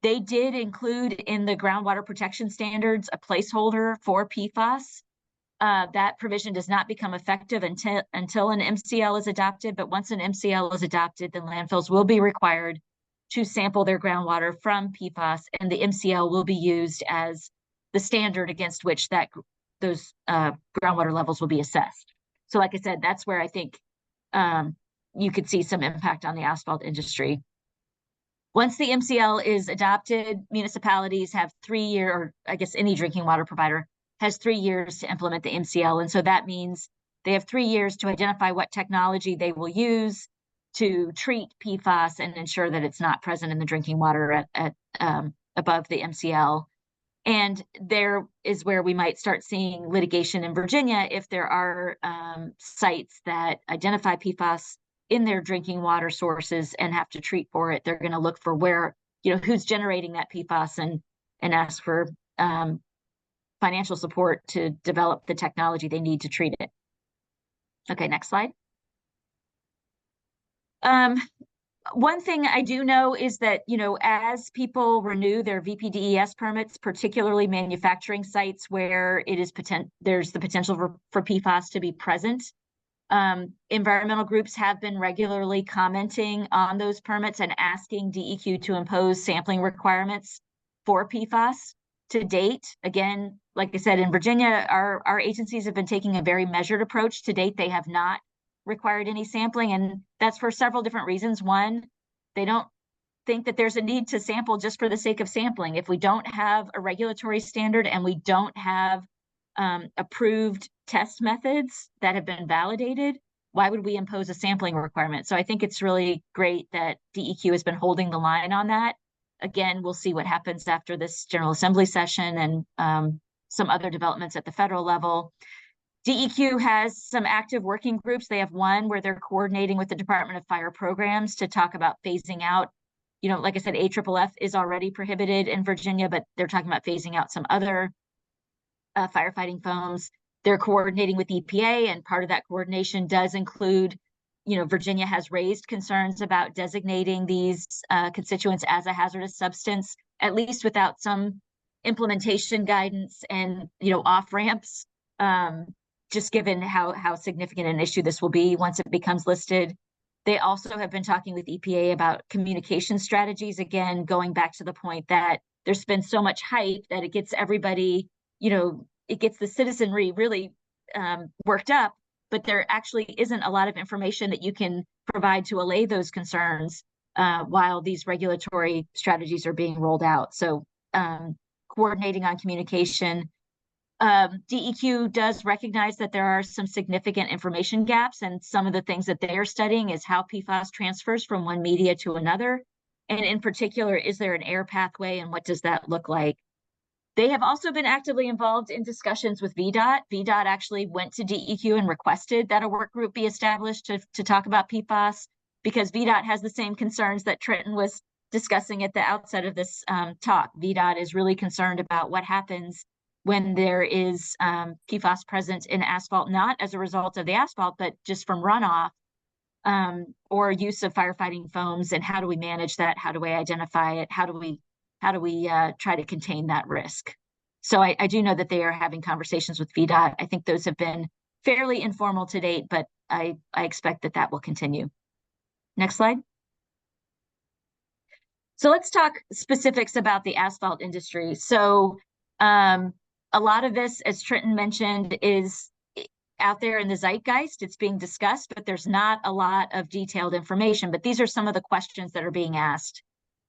They did include in the groundwater protection standards a placeholder for PFAS. That provision does not become effective until an MCL is adopted, but once an MCL is adopted, then landfills will be required to sample their groundwater from PFAS, and the MCL will be used as the standard against which those groundwater levels will be assessed. So like I said, that's where I think you could see some impact on the asphalt industry. Once the MCL is adopted, municipalities have 3 years, or I guess any drinking water provider has 3 years to implement the MCL. And so that means they have 3 years to identify what technology they will use to treat PFAS and ensure that it's not present in the drinking water at above the MCL. And there is where we might start seeing litigation in Virginia if there are sites that identify PFAS in their drinking water sources and have to treat for it. They're going to look for where, who's generating that PFAS and ask for financial support to develop the technology they need to treat it. Okay, next slide. One thing I do know is that, as people renew their VPDES permits, particularly manufacturing sites where it is there's the potential for PFAS to be present, environmental groups have been regularly commenting on those permits and asking DEQ to impose sampling requirements for PFAS. To date, again, like I said, in Virginia, our agencies have been taking a very measured approach. To date, they have not required any sampling, and that's for several different reasons. One, they don't think that there's a need to sample just for the sake of sampling. If we don't have a regulatory standard and we don't have approved test methods that have been validated, why would we impose a sampling requirement? So I think it's really great that DEQ has been holding the line on that. Again, we'll see what happens after this General Assembly session and some other developments at the federal level. DEQ has some active working groups. They have one where they're coordinating with the Department of Fire Programs to talk about phasing out. Like I said, AFFF is already prohibited in Virginia, but they're talking about phasing out some other firefighting foams. They're coordinating with EPA, and part of that coordination does include, Virginia has raised concerns about designating these constituents as a hazardous substance, at least without some implementation guidance and, off-ramps, just given how significant an issue this will be once it becomes listed. They also have been talking with EPA about communication strategies, again, going back to the point that there's been so much hype that it gets everybody, it gets the citizenry really worked up, but there actually isn't a lot of information that you can provide to allay those concerns while these regulatory strategies are being rolled out. So coordinating on communication. DEQ does recognize that there are some significant information gaps, and some of the things that they are studying is how PFAS transfers from one media to another. And in particular, is there an air pathway, and what does that look like? They have also been actively involved in discussions with VDOT. VDOT actually went to DEQ and requested that a work group be established to talk about PFAS, because VDOT has the same concerns that Trenton was discussing at the outset of this talk. VDOT is really concerned about what happens when there is PFAS present in asphalt, not as a result of the asphalt, but just from runoff or use of firefighting foams. And how do we manage that? How do we identify it? How do we try to contain that risk? So I do know that they are having conversations with VDOT. I think those have been fairly informal to date, but I expect that will continue. Next slide. So let's talk specifics about the asphalt industry. So a lot of this, as Trenton mentioned, is out there in the zeitgeist. It's being discussed, but there's not a lot of detailed information. But these are some of the questions that are being asked.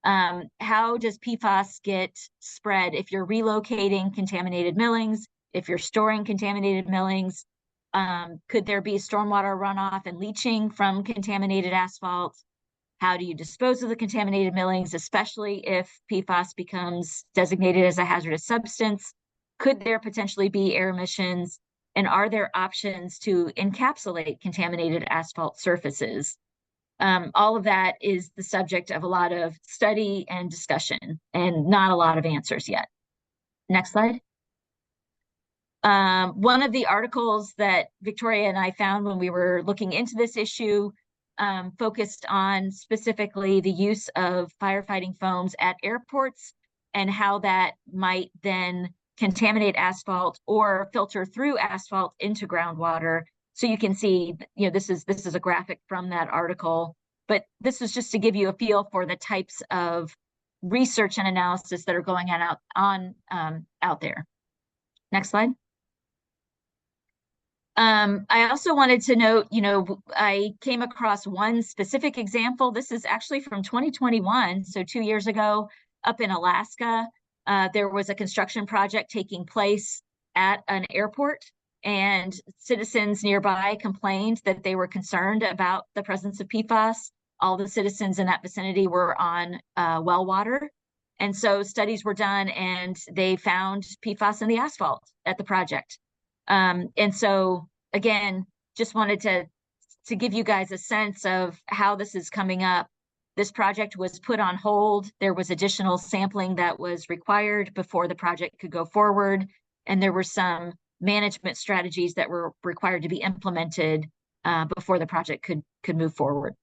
How does PFAS get spread if you're relocating contaminated millings, if you're storing contaminated millings? Could there be stormwater runoff and leaching from contaminated asphalt? How do you dispose of the contaminated millings, especially if PFAS becomes designated as a hazardous substance? Could there potentially be air emissions? And are there options to encapsulate contaminated asphalt surfaces? all of that is the subject of a lot of study and discussion, and not a lot of answers yet. Next slide. One of the articles that Victoria and I found when we were looking into this issue focused on specifically the use of firefighting foams at airports and how that might then contaminate asphalt or filter through asphalt into groundwater. So you can see, this is a graphic from that article, but this is just to give you a feel for the types of research and analysis that are going on out there. Next slide. I also wanted to note, I came across one specific example. This is actually from 2021, so 2 years ago, up in Alaska. There was a construction project taking place at an airport, and citizens nearby complained that they were concerned about the presence of PFAS. All the citizens in that vicinity were on well water. And so studies were done, and they found PFAS in the asphalt at the project. And so, again, just wanted to give you guys a sense of how this is coming up. This project was put on hold. There was additional sampling that was required before the project could go forward. And there were some management strategies that were required to be implemented before the project could move forward.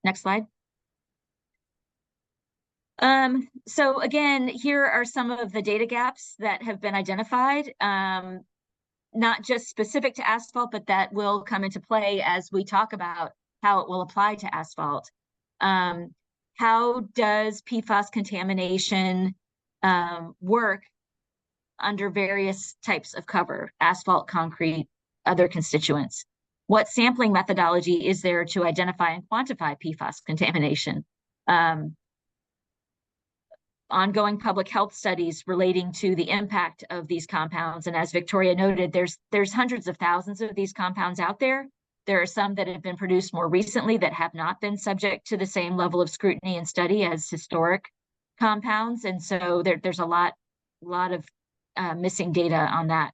Next slide. So again, here are some of the data gaps that have been identified, not just specific to asphalt, but that will come into play as we talk about how it will apply to asphalt. How does PFAS contamination work under various types of cover, asphalt, concrete, other constituents? What sampling methodology is there to identify and quantify PFAS contamination? Ongoing public health studies relating to the impact of these compounds. And as Victoria noted, there's hundreds of thousands of these compounds out there. There are some that have been produced more recently that have not been subject to the same level of scrutiny and study as historic compounds. And so there's a lot of missing data on that.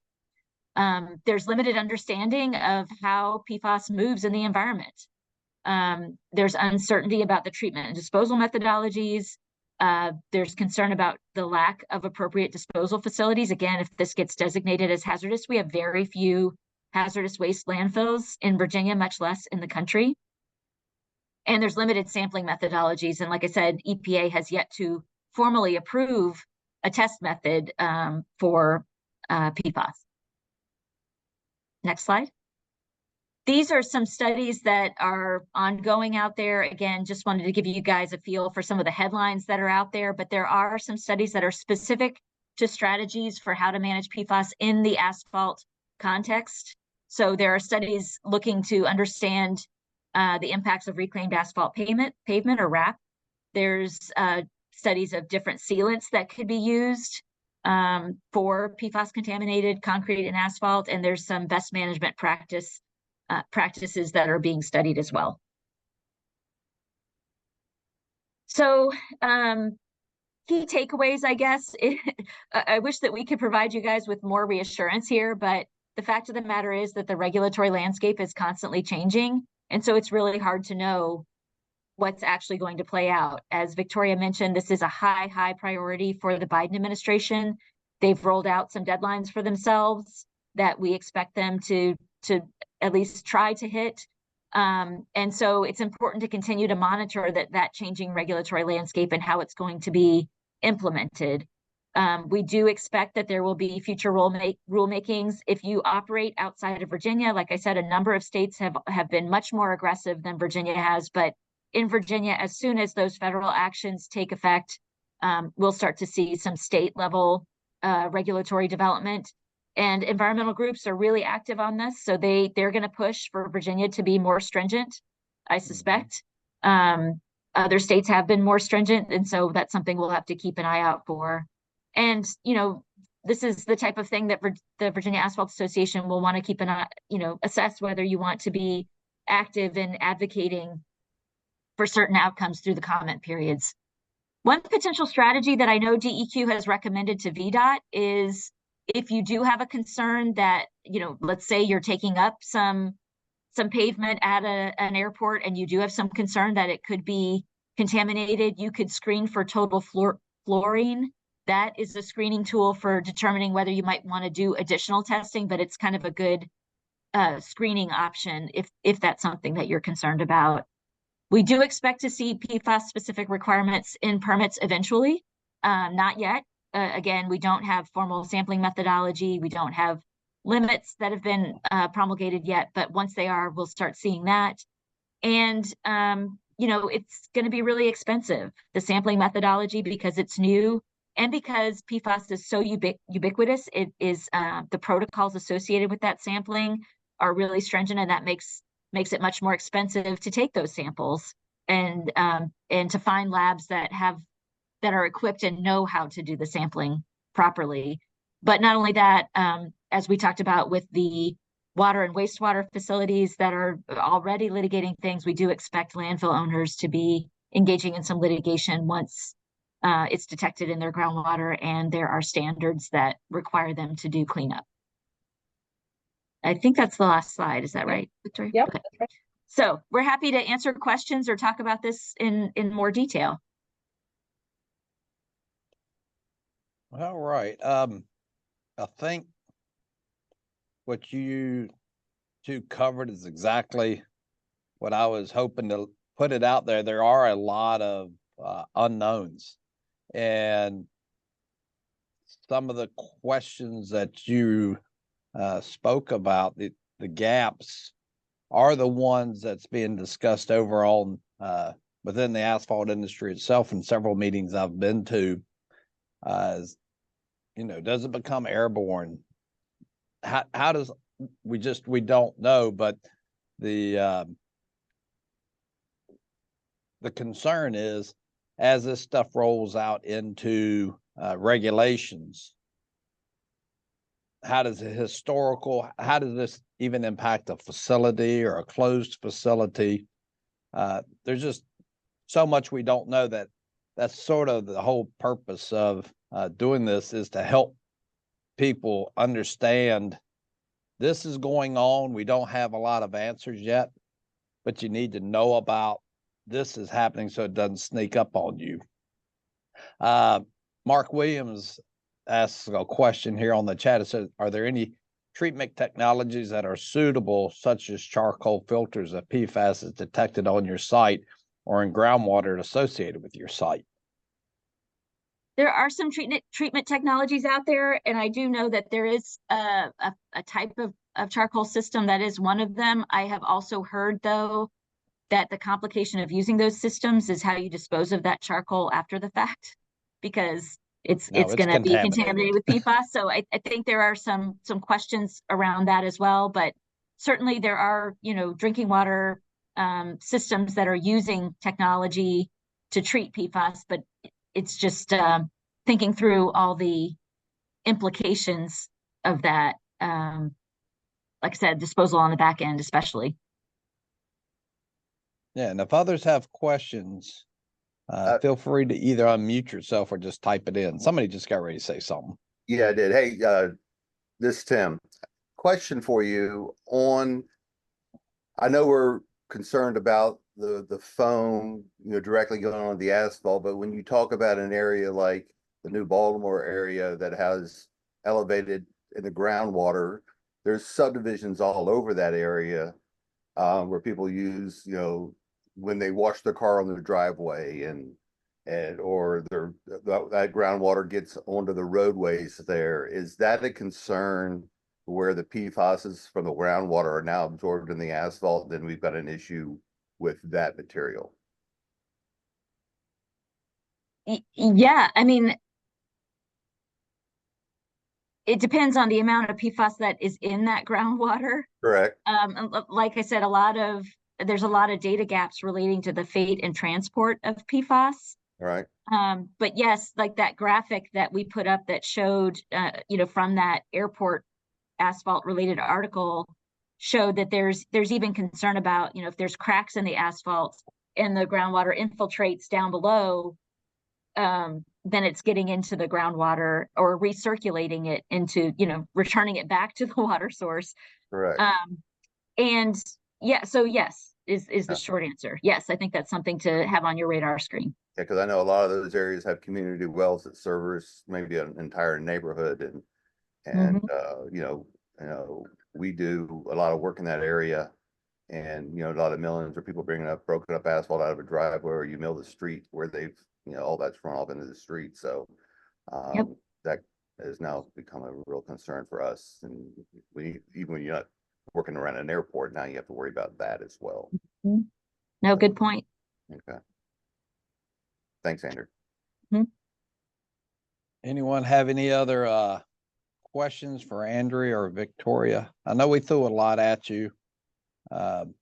There's limited understanding of how PFAS moves in the environment. There's uncertainty about the treatment and disposal methodologies. There's concern about the lack of appropriate disposal facilities. Again, if this gets designated as hazardous, we have very few hazardous waste landfills in Virginia, much less in the country. And there's limited sampling methodologies. And like I said, EPA has yet to formally approve a test method for PFAS. Next slide. These are some studies that are ongoing out there. Again, just wanted to give you guys a feel for some of the headlines that are out there, but there are some studies that are specific to strategies for how to manage PFAS in the asphalt context. So there are studies looking to understand the impacts of reclaimed asphalt pavement or RAP. There's studies of different sealants that could be used for PFAS contaminated concrete and asphalt, and there's some best management practices that are being studied as well. So key takeaways, I guess. I wish that we could provide you guys with more reassurance here, but the fact of the matter is that the regulatory landscape is constantly changing. And so it's really hard to know what's actually going to play out. As Victoria mentioned, this is a high priority for the Biden administration. They've rolled out some deadlines for themselves that we expect them to at least try to hit. And so it's important to continue to monitor that changing regulatory landscape and how it's going to be implemented. We do expect that there will be future rulemakings. If you operate outside of Virginia, like I said, a number of states have been much more aggressive than Virginia has, but in Virginia, as soon as those federal actions take effect, we'll start to see some state level regulatory development. And environmental groups are really active on this. So they're going to push for Virginia to be more stringent, I suspect. Other states have been more stringent. And so that's something we'll have to keep an eye out for. And, this is the type of thing that the Virginia Asphalt Association will want to keep an eye, assess whether you want to be active in advocating for certain outcomes through the comment periods. One potential strategy that I know DEQ has recommended to VDOT is if you do have a concern that, let's say you're taking up some some pavement at an airport and you do have some concern that it could be contaminated, you could screen for total fluorine. That is a screening tool for determining whether you might want to do additional testing, but it's kind of a good screening option if that's something that you're concerned about. We do expect to see PFAS-specific requirements in permits eventually. Not yet. Again, we don't have formal sampling methodology. We don't have limits that have been promulgated yet, but once they are, we'll start seeing that. And, it's going to be really expensive, the sampling methodology, because it's new and because PFAS is so ubiquitous. It is the protocols associated with that sampling are really stringent, and that makes it much more expensive to take those samples and to find labs that are equipped and know how to do the sampling properly. But not only that, as we talked about with the water and wastewater facilities that are already litigating things, we do expect landfill owners to be engaging in some litigation once it's detected in their groundwater and there are standards that require them to do cleanup. I think that's the last slide. Is that right, Victoria? Yep. Okay. So we're happy to answer questions or talk about this in more detail. All right. I think what you two covered is exactly what I was hoping to put it out there. There are a lot of unknowns, and some of the questions that you spoke about, the gaps, are the ones that's being discussed overall within the asphalt industry itself. In several meetings I've been to, does it become airborne? How does we don't know, but the concern is, as this stuff rolls out into regulations, how does this even impact a facility or a closed facility? There's just so much we don't know. That's sort of the whole purpose of doing this, is to help people understand this is going on. We don't have a lot of answers yet, but you need to know about this is happening so it doesn't sneak up on you. Mark Williams asks a question here on the chat. It says, are there any treatment technologies that are suitable, such as charcoal filters, if PFAS is detected on your site or in groundwater associated with your site? There are some treatment technologies out there, and I do know that there is a type of charcoal system that is one of them. I have also heard, though, that the complication of using those systems is how you dispose of that charcoal after the fact, because it's going to be contaminated with PFAS. So I think there are some questions around that as well. But certainly there are, drinking water systems that are using technology to treat PFAS, but it's just thinking through all the implications of that. Like I said, disposal on the back end, especially. Yeah, and if others have questions, feel free to either unmute yourself or just type it in. Somebody just got ready to say something. Yeah, I did. Hey, this is Tim. Question for you on, I know we're concerned about the foam, directly going on the asphalt, but when you talk about an area like the New Baltimore area that has elevated in the groundwater, there's subdivisions all over that area where people use, when they wash their car on their driveway or that groundwater gets onto the roadways there. Is that a concern where the PFAS from the groundwater are now absorbed in the asphalt? Then we've got an issue with that material. Yeah, I mean, it depends on the amount of PFAS that is in that groundwater. Correct. Like I said, there's a lot of data gaps relating to the fate and transport of PFAS. Right. But yes, like that graphic that we put up that showed, from that airport asphalt related article, showed that there's even concern about, if there's cracks in the asphalt and the groundwater infiltrates down below, then it's getting into the groundwater or recirculating it into, returning it back to the water source. Correct. And Yeah, so yes, is the Yeah. short answer. Yes, I think that's something to have on your radar screen. Yeah, because I know a lot of those areas have community wells that service maybe an entire neighborhood, and you know, we do a lot of work in that area, and you know, a lot of millings or people bringing up broken up asphalt out of a driveway, or you mill the street where they've, you know, all that's run off into the street. So Yep. that has now become a real concern for us, and we, even when you're not working around an airport, now you have to worry about that as well. No, good point. Okay. Thanks, Andrew. Anyone have any other questions for Andrea or Victoria? I know we threw a lot at you. You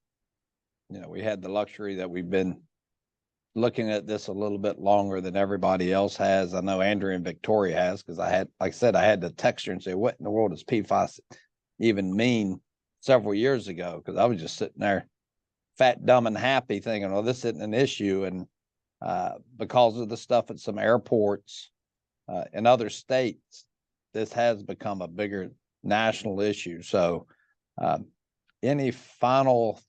know, we had the luxury that we've been looking at this a little bit longer than everybody else has. I know Andrea and Victoria has, because I had, like I said, I had to text her and say, what in the world does PFAS even mean several years ago? Because I was just sitting there fat, dumb, and happy thinking, well, this isn't an issue. And because of the stuff at some airports in other states, this has become a bigger national issue. So any final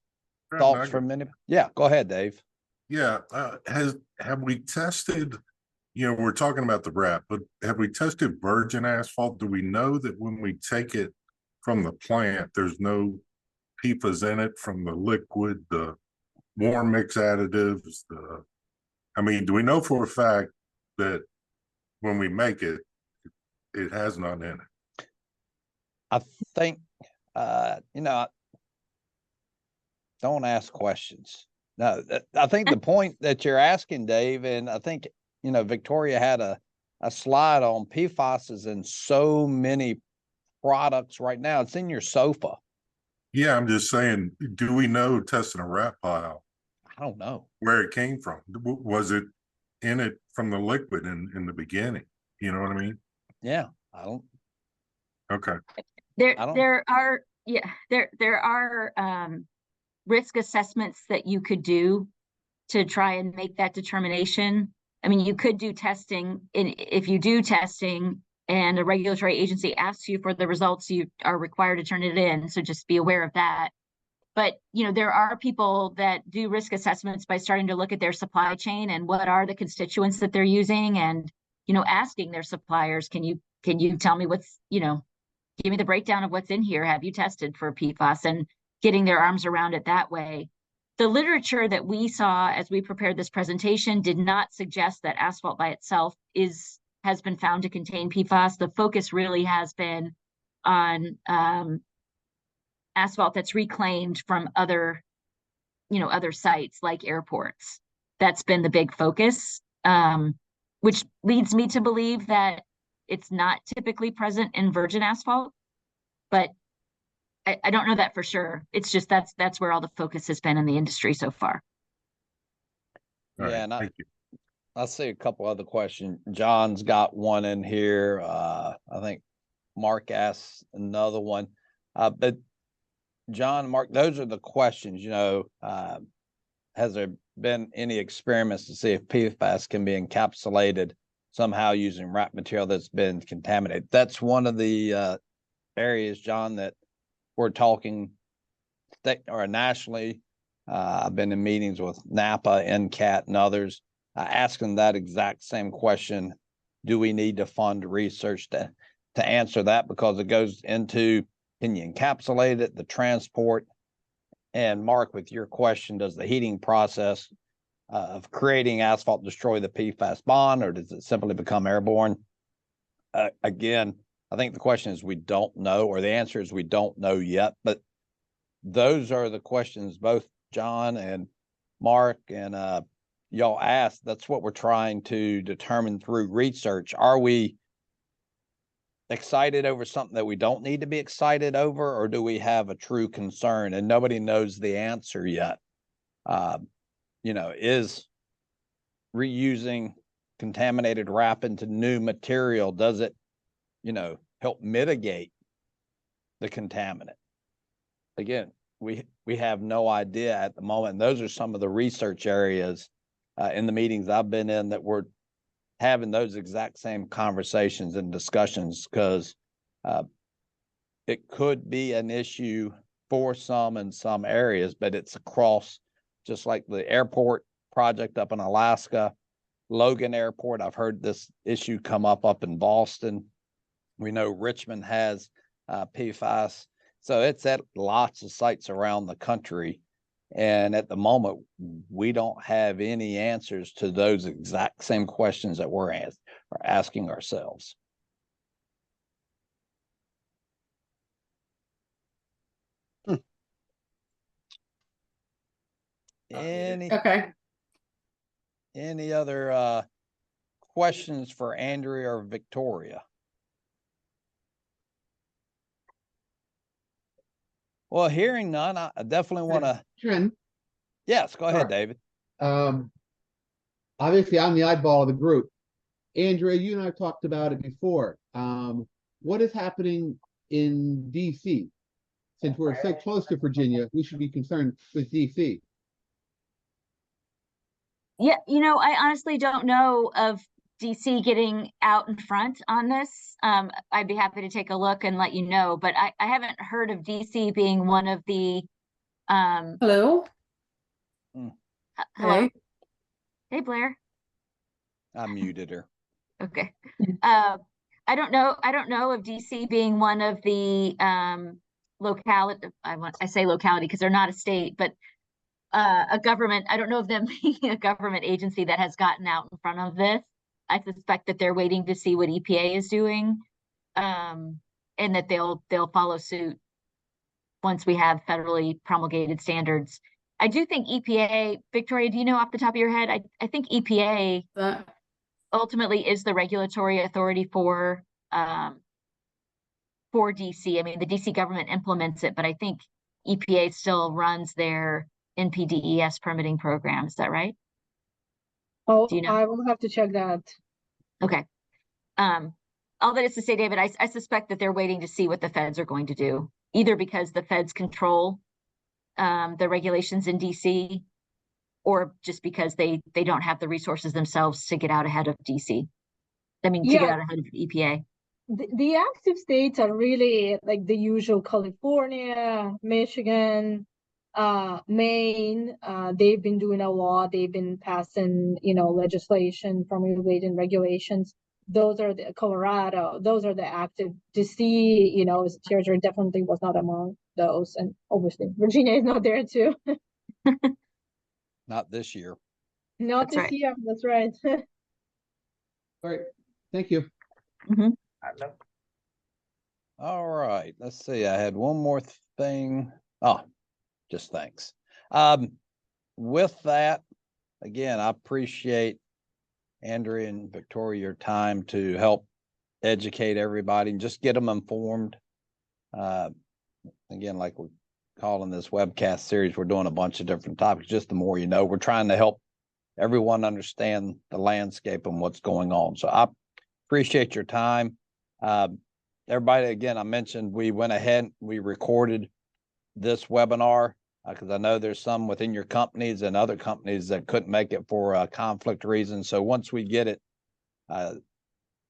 thoughts from any? Yeah, go ahead, Dave. Yeah, have we tested, you know, we're talking about the wrap, but have we tested virgin asphalt? Do we know that when we take it from the plant, there's no PFAS in it from the liquid, the warm mix additives, I mean, do we know for a fact that when we make it, it has none in it? I think, you know, don't ask questions. No, I think the point that you're asking, Dave, and I think, you know, Victoria had a slide on PFAS is in so many products right now. It's in your sofa. Yeah, I'm just saying, do we know testing a wrap pile I don't know where it came from? Was it in it from the liquid in the beginning? You know what I mean? Yeah, I don't. Okay. There I don't- there are risk assessments that you could do to try and make that determination. I mean, you could do testing, if you do testing and a regulatory agency asks you for the results, you are required to turn it in. So just be aware of that. But, you know, there are people that do risk assessments by starting to look at their supply chain and what are the constituents that they're using, and, you know, asking their suppliers, can you tell me what's, you know, give me the breakdown of what's in here. Have you tested for PFAS? And getting their arms around it that way. The literature that we saw as we prepared this presentation did not suggest that asphalt by itself has been found to contain PFAS. The focus really has been on asphalt that's reclaimed from other sites like airports. That's been the big focus, which leads me to believe that it's not typically present in virgin asphalt, but I don't know that for sure. It's just that's where all the focus has been in the industry so far. All Yeah, right, and thank you. I see a couple other questions. John's got one in here. I think Mark asked another one. But John, Mark, those are the questions, you know, has there been any experiments to see if PFAS can be encapsulated somehow using wrap material that's been contaminated? That's one of the areas, John, that we're talking or nationally. I've been in meetings with NAPA, NCAT, and others, asking that exact same question. Do we need to fund research to answer that? Because it goes into, can you encapsulate it, the transport? And Mark, with your question, does the heating process of creating asphalt destroy the PFAS bond, or does it simply become airborne? Again, I think the question is we don't know, or the answer is we don't know yet. But those are the questions both John and Mark and y'all asked. That's what we're trying to determine through research. Are we excited over something that we don't need to be excited over, or do we have a true concern? And nobody knows the answer yet. You know, is reusing contaminated wrap into new material, does it, you know, help mitigate the contaminant? Again, we have no idea at the moment. Those are some of the research areas in the meetings I've been in that we're having those exact same conversations and discussions, because it could be an issue for some in some areas, but it's across, just like the airport project up in Alaska, Logan Airport. I've heard this issue come up in Boston. We know Richmond has PFAS. So it's at lots of sites around the country. And at the moment, we don't have any answers to those exact same questions that we're asking ourselves. Any other questions for Andrea or Victoria? Well, hearing none, I definitely want to. Trent, Yes, go ahead, Sure. David. obviously I'm the oddball of the group. Andrea, you and I have talked about it before. What is happening in DC? Since we're so close to Virginia, we should be concerned with DC. Yeah, I honestly don't know of DC getting out in front on this. I'd be happy to take a look and let you know, but I haven't heard of DC being one of the Hello. hello. Hey. Hey, Blair. I muted her. Okay. I don't know of DC being one of the locality. I say locality because they're not a state, but a government. I don't know of them being a government agency that has gotten out in front of this. I suspect that they're waiting to see what EPA is doing, and that they'll follow suit once we have federally promulgated standards. I do think EPA, Victoria, do you know off the top of your head? I think EPA ultimately is the regulatory authority for DC. I mean, the DC government implements it, but I think EPA still runs their NPDES permitting program. Is that right? Oh, Do you know? I will have to check that. Okay. All that is to say, David, I suspect that they're waiting to see what the feds are going to do, either because the feds control the regulations in DC, or just because they don't have the resources themselves to get out ahead of DC. I mean, to get out ahead of EPA. The active states are really like the usual: California, Michigan, Maine. They've been doing a lot. They've been passing, legislation, promulgating regulations. Those are the Colorado. Those are the active. DC, territory definitely was not among those, and obviously Virginia is not there too. Not this year. Not That's this right. year. That's right. All right, thank you. All right, let's see. I had one more thing. Oh, just thanks. With that, again, I appreciate Andrea and Victoria your time to help educate everybody and just get them informed. Again, like we're calling this webcast series, we're doing a bunch of different topics. Just the more you know, we're trying to help everyone understand the landscape and what's going on. So I appreciate your time. Everybody, again, I mentioned we went ahead, we recorded this webinar because I know there's some within your companies and other companies that couldn't make it for conflict reasons. So once we get it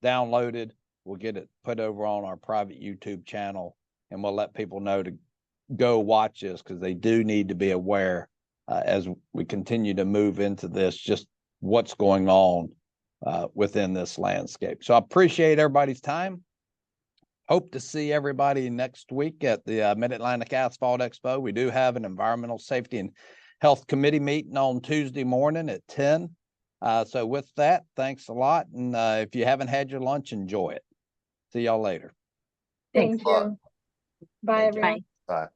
downloaded, we'll get it put over on our private YouTube channel, and we'll let people know to go watch this because they do need to be aware as we continue to move into this, just what's going on within this landscape. So I appreciate everybody's time. Hope to see everybody next week at the Mid-Atlantic Asphalt Expo. We do have an Environmental Safety and Health Committee meeting on Tuesday morning at 10. So with that, thanks a lot. And if you haven't had your lunch, enjoy it. See y'all later. Thank you. Bye, Thank you. everyone. Bye. Bye.